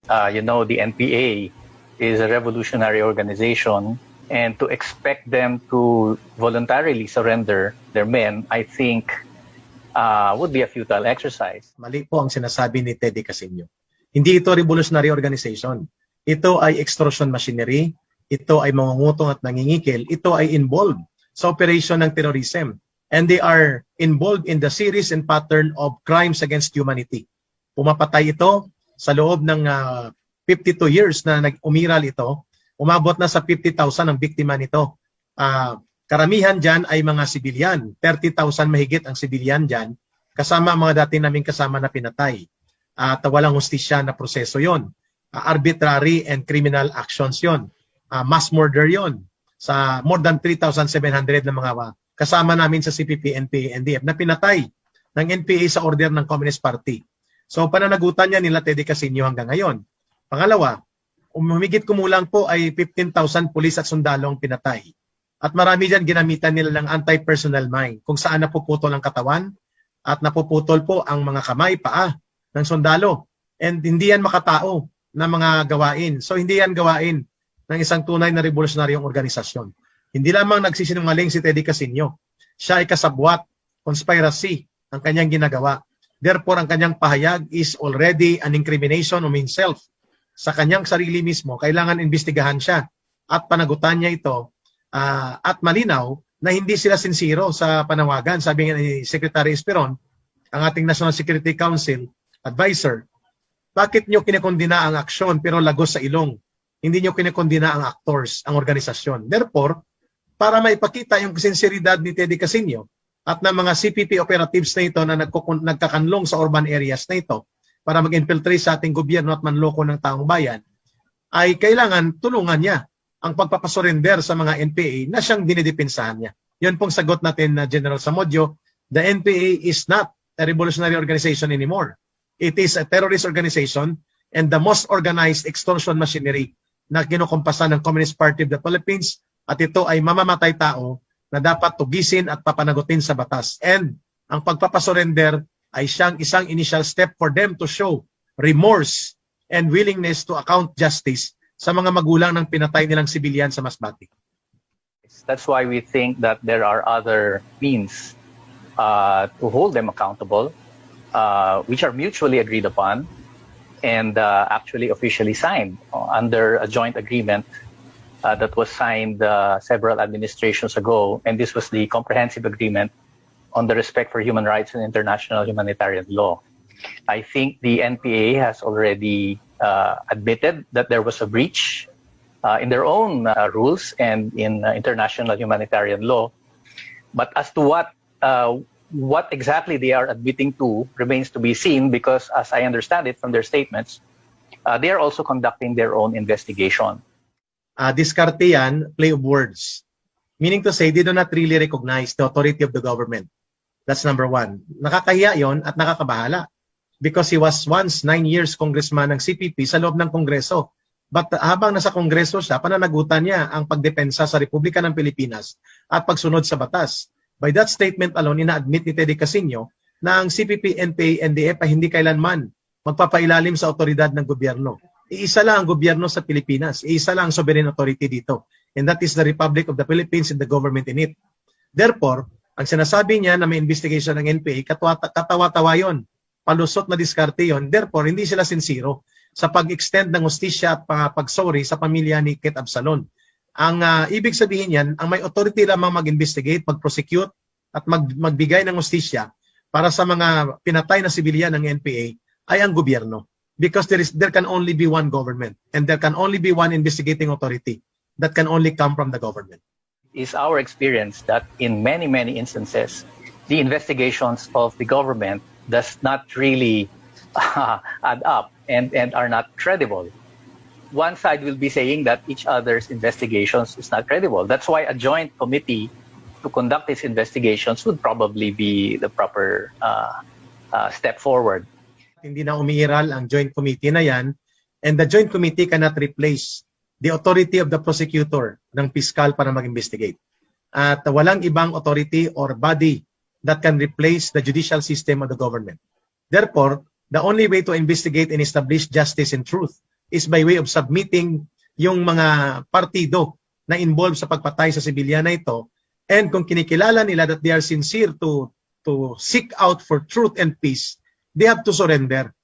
The NPA is a revolutionary organization, and to expect them to voluntarily surrender their men, I think, would be a futile exercise. Mali po ang sinasabi ni Teddy Casino. Hindi ito revolutionary organization. Ito ay extortion machinery, ito ay mangungutong at nangingikil, ito ay involved sa operation ng terrorism. And they are involved in the series and pattern of crimes against humanity. Pumapatay ito sa loob ng 52 years na umiral ito, umabot na sa 50,000 ang biktima nito. Karamihan dyan ay mga sibilyan. 30,000 mahigit ang sibilyan dyan, kasama mga dati naming kasama na pinatay. At walang hustisya na proseso yon. Arbitrary and criminal actions yon. Mass murder yon. Sa more than 3,700 na mga kasama namin sa CPP, NPA, NDF na pinatay ng NPA sa order ng Communist Party. So pananagutan niya nila Teddy Casino hanggang ngayon. Pangalawa, humigit kumulang po ay 15,000 pulis at sundalo ang pinatay. At marami dyan ginamitan nila ng anti-personnel mine kung saan napuputol ang katawan at napuputol po ang mga kamay, paa ng sundalo. And hindi yan makatao na mga gawain. So hindi yan gawain ng isang tunay na revolutionaryong organisasyon. Hindi lamang nagsisinungaling si Teddy Casino. Siya ay kasabwat, conspiracy ang kanyang ginagawa. Therefore, ang kanyang pahayag is already an incrimination of himself. Sa kanyang sarili mismo, kailangan imbestigahan siya at panagutan niya ito at malinaw na hindi sila sincero sa panawagan. Sabi nga ni Secretary Esperon, ang ating National Security Council advisor, bakit nyo kinekondina ang aksyon pero lagos sa ilong? Hindi nyo kinekondina ang actors, ang organisasyon. Therefore, para maipakita yung sinseridad ni Teddy Casino at ng mga CPP operatives na ito na nagkakanlong sa urban areas na ito para mag-infiltrate sa ating gobyerno at manloko ng taong bayan, ay kailangan tulungan niya ang pagpapasurrender sa mga NPA na siyang dinidepensahan niya. Yun pong sagot natin na General Zamudio, the NPA is not a revolutionary organization anymore. It is a terrorist organization and the most organized extortion machinery na kinukumpasan ng Communist Party of the Philippines, at ito ay mamamatay tao na dapat tugisin at papanagutin sa batas. And ang pagpapasurrender ay siyang isang initial step for them to show remorse and willingness to account justice sa mga magulang ng pinatay nilang sibilyan sa Masbate. That's why we think that there are other means to hold them accountable, which are mutually agreed upon and actually officially signed under a joint agreement that was signed several administrations ago, and this was the Comprehensive Agreement on the Respect for Human Rights and International Humanitarian Law. I think the NPA has already admitted that there was a breach in their own rules and in international humanitarian law, but as to what exactly they are admitting to remains to be seen, because as I understand it from their statements, they are also conducting their own investigation. Diskarte yan, play of words. Meaning to say, they do not really recognize the authority of the government. That's number one. Nakakahiya yon at nakakabahala. Because he was once 9 years congressman ng CPP sa loob ng Kongreso. But habang nasa Kongreso siya, pananagutan niya ang pagdepensa sa Republika ng Pilipinas at pagsunod sa batas. By that statement alone, ina-admit ni Teddy Casino na ang CPP, NPA, NDF ay hindi kailanman magpapailalim sa otoridad ng gobyerno. Iisa lang ang gobyerno sa Pilipinas. Iisa lang ang sovereign authority dito. And that is the Republic of the Philippines and the government in it. Therefore, ang sinasabi niya na may investigation ng NPA, katawa-tawa yun. Palusot na diskarte yun. Therefore, hindi sila sincero sa pag-extend ng hustisya at pag-sorry sa pamilya ni Kate Absalon. Ang ibig sabihin yan, ang may authority lamang mag-investigate, mag-prosecute at magbigay ng hustisya para sa mga pinatay na sibilyan ng NPA ay ang gobyerno. Because there can only be one government and there can only be one investigating authority that can only come from the government. It's our experience that in many, many instances, the investigations of the government does not really add up and are not credible. One side will be saying that each other's investigations is not credible. That's why a joint committee to conduct these investigations would probably be the proper step forward. Hindi na umiiral ang joint committee na yan, and the joint committee cannot replace the authority of the prosecutor ng piskal para mag-investigate. At walang ibang authority or body that can replace the judicial system of the government. Therefore, the only way to investigate and establish justice and truth is by way of submitting yung mga partido na involved sa pagpatay sa sibilyan na ito. And kung kinikilala nila that they are sincere to seek out for truth and peace, they have to surrender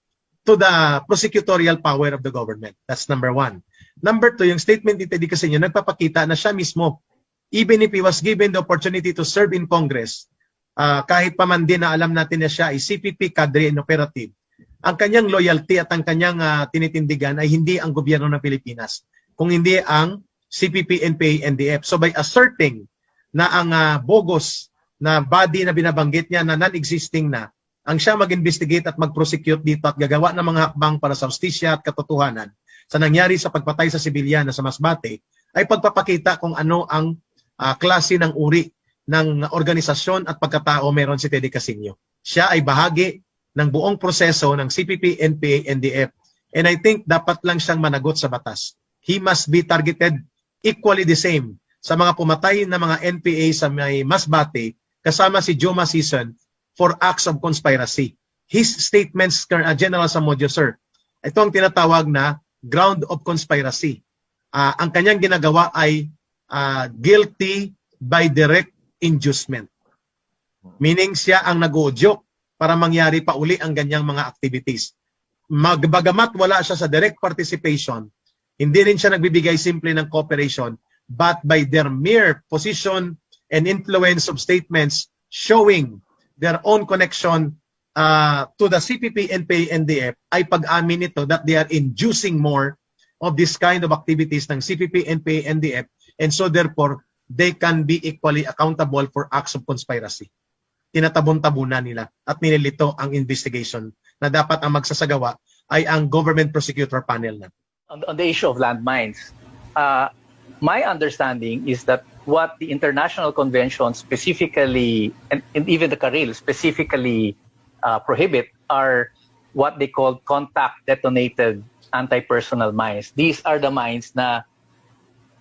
to the prosecutorial power of the government. That's number one. Number two, yung statement ni Teddy Casino, nagpapakita na siya mismo, even if he was given the opportunity to serve in Congress, kahit pa man din na alam natin na siya ay CPP cadre and operative, ang kanyang loyalty at ang kanyang tinitindigan ay hindi ang gobyerno ng Pilipinas, kung hindi ang CPP, NPA, NDF. So by asserting na ang bogus na body na binabanggit niya na non-existing na, ang siya mag-investigate at mag-prosecute dito at gagawa ng mga hakbang para sa hustisya at katotohanan sa nangyari sa pagpatay sa sibilyan na sa Masbate, ay pagpapakita kung ano ang klase ng uri ng organisasyon at pagkatao meron si Teddy Casino. Siya ay bahagi ng buong proseso ng CPP, NPA, NDF. And I think dapat lang siyang managot sa batas. He must be targeted equally the same sa mga pumatay na mga NPA sa may Masbate kasama si Joma Season for acts of conspiracy. His statements, General Zamudio, sir, ito ang tinatawag na ground of conspiracy. Ang kanyang ginagawa ay guilty by direct inducement. Meaning siya ang nag-uudyok para mangyari pa uli ang ganyang mga activities. Bagamat wala siya sa direct participation, hindi rin siya nagbibigay simple ng cooperation, but by their mere position and influence of statements showing their own connection to the CPP, NPA, NDF, ay pag-amin nito that they are inducing more of this kind of activities ng CPP, NPA, NDF, and so therefore, they can be equally accountable for acts of conspiracy. Tinatabon-tabunan nila at nililito ang investigation na dapat ang magsasagawa ay ang government prosecutor panel na. On the issue of landmines, my understanding is that what the international convention specifically, and even the CARIL specifically prohibit are what they call contact detonated anti-personnel mines. These are the mines na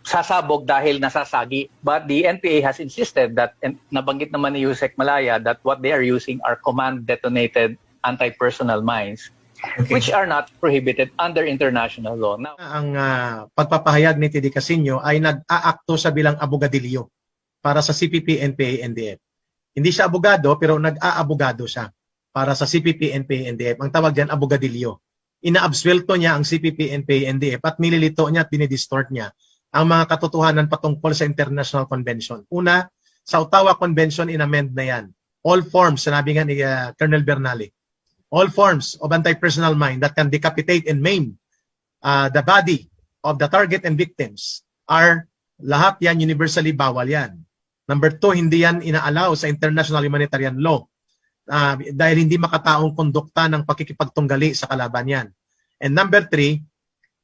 sasabog dahil nasasagi. But the NPA has insisted that, and nabanggit naman ni Yusek Malaya, that what they are using are command-detonated anti-personnel mines, which are not prohibited under international law. Now, ang pagpapahayag ni Teddy Casino ay nag-aakto sa bilang abogadilyo para sa CPP, NPA, NDF. Hindi siya abogado, pero nag-aabogado siya para sa CPP, NPA, NDF. Ang tawag diyan, abogadilyo. Inaabsuelto niya ang CPP, NPA, NDF at nililito niya at dinidistort niya ang mga katotohanan patungkol sa International Convention. Una, sa Ottawa Convention, inamend na yan. All forms, sinabi nga ni Colonel Bernali, all forms of anti-personnel mine that can decapitate and maim the body of the target and victims are lahat yan universally bawal yan. Number two, hindi yan inaalaw sa international humanitarian law dahil hindi makataong kondukta ng pakikipagtunggali sa kalaban yan. And number three,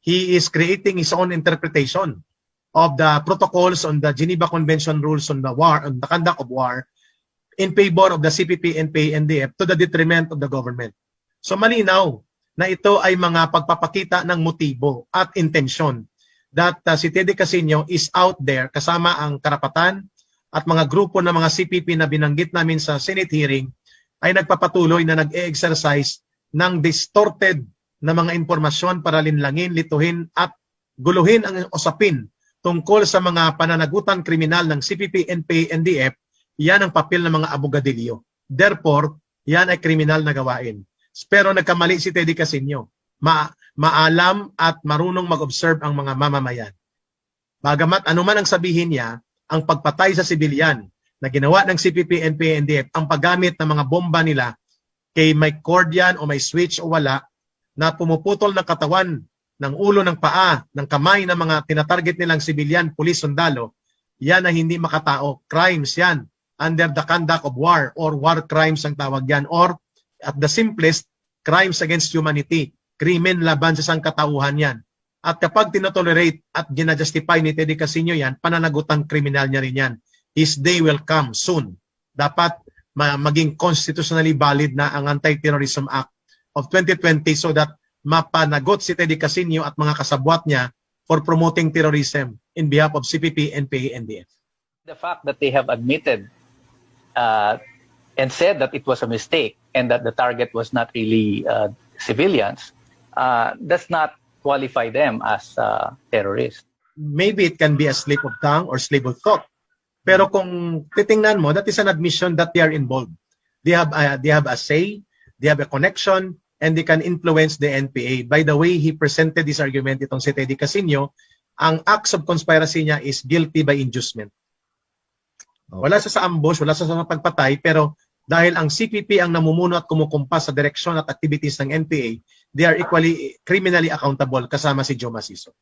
he is creating his own interpretation of the protocols on the Geneva Convention rules on the war, on the conduct of war, in favor of the CPP, NPA, NDF to the detriment of the government. So malinaw na ito ay mga pagpapakita ng motibo at intensyon that si Teddy Casino is out there kasama ang karapatan at mga grupo ng mga CPP na binanggit namin sa Senate hearing ay nagpapatuloy na nag-e-exercise ng distorted na mga impormasyon para linlangin, lituhin at guluhin ang usapin tungkol sa mga pananagutan kriminal ng CPP, NPA, NDF. Yan ang papel ng mga abogadilyo. Therefore, yan ay kriminal na gawain. Pero nagkamali si Teddy Casino. Maalam at marunong mag-observe ang mga mamamayan. Bagamat anuman ang sabihin niya, ang pagpatay sa sibilyan na ginawa ng CPP, NPA, NDF, ang paggamit ng mga bomba nila kay may cord yan o may switch o wala, na pumuputol ng katawan, ng ulo, ng paa, ng kamay ng mga tinatarget nilang sibilyan, pulis, sundalo, yan ay hindi makatao. Crimes yan under the conduct of war or war crimes ang tawag yan, or at the simplest, crimes against humanity, krimen laban sa sangkatauhan yan. At kapag tinotolerate at ginajustify ni Teddy Casino yan, pananagutang kriminal niya rin yan. His day will come soon. Dapat maging constitutionally valid na ang Anti-Terrorism Act of 2020 so that mapanagot si Teddy Casino at mga kasabwat niya for promoting terrorism in behalf of CPP, NPA, NDF. The fact that they have admitted and said that it was a mistake and that the target was not really civilians does not qualify them as terrorists. Maybe it can be a slip of tongue or slip of thought. Pero kung titingnan mo, that is an admission that they are involved. They have a say, they have a connection, and they can influence the NPA. By the way, he presented this argument, itong si Teddy Casino, ang acts of conspiracy niya is guilty by inducement. Wala siya sa ambush, wala siya sa pagpatay, pero dahil ang CPP ang namumuno at kumukumpas sa direksyon at activities ng NPA, they are equally criminally accountable kasama si Joe Maciso.